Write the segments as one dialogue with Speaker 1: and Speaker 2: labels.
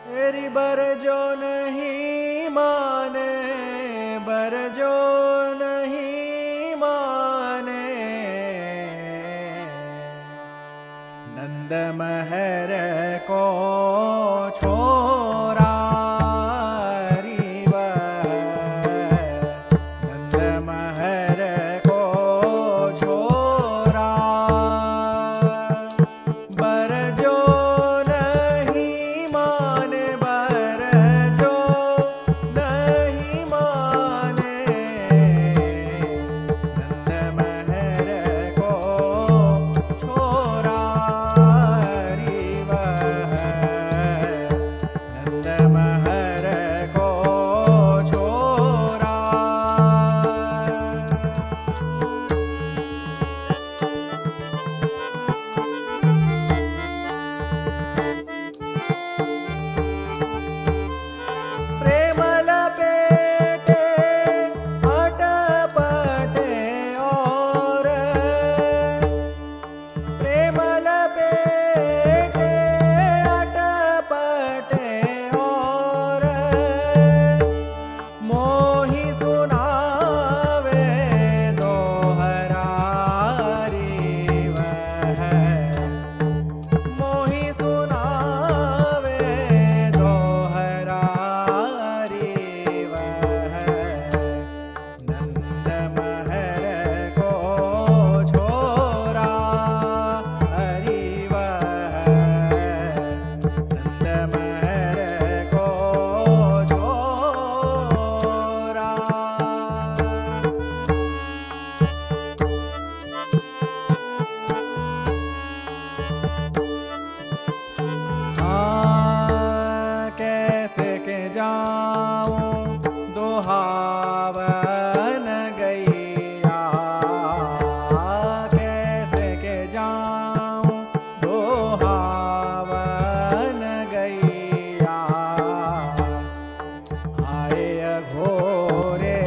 Speaker 1: तेरी बर जो नहीं माने, बर जो नहीं माने, नंद महर को छोरा री वह, नंद महर को छोरा। बर जो नहीं माने, बर जो नहीं माने, नंद महर को छोरा री वह, नंद महर को छोरा। प्रेम लपेटे अटपटे और, प्रेम लपेटे अटपटे और, मोहि सुनावे दोहरा री वह, मोहि सुनावे दोहरा री वह, नंद महर को छोरा हरि वह, नंद महर को छोरा। कैसे के जाऊं दोहावन गैया, कैसे के जाऊं दोहावन गैया, आए घोरे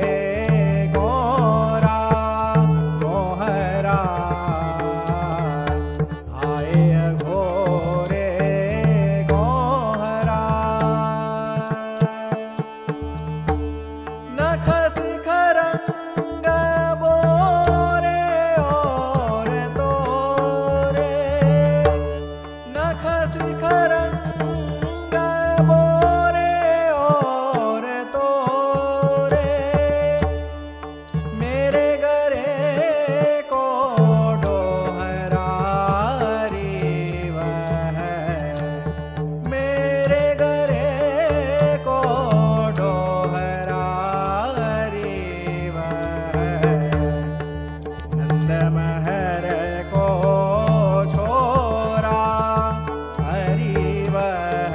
Speaker 1: गोरा गोहरा, आए घोरे गोहरा। नख शिखरंग बोरे और तोरे, नख शिखरंग बोरे और तोरे, मेरे गरे को डोहरा री वह, मेरे गरे को डोहरा री वह, नंद महर को छोरा हरि वह,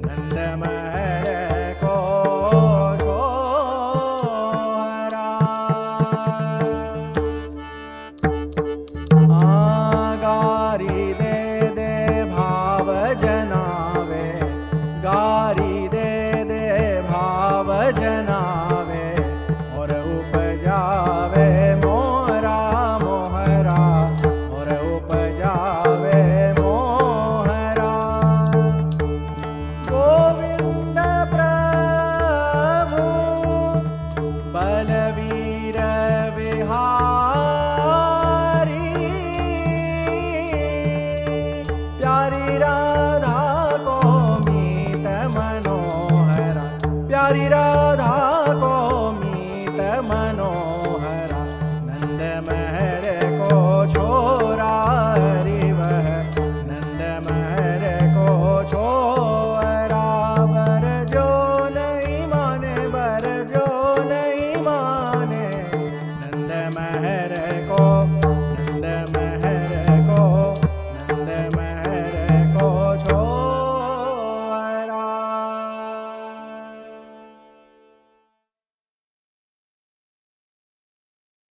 Speaker 1: नंद महर को छोरा। गारी दे भाव जनावे, गारी दे भाव जनावे, और उपजावे मोहरा मोहरा, और उपजावे मोहरा। गोविंद प्रभु बलवीर विहारी, प्यारी राधा को मीत मनोहरा, प्यारी राधा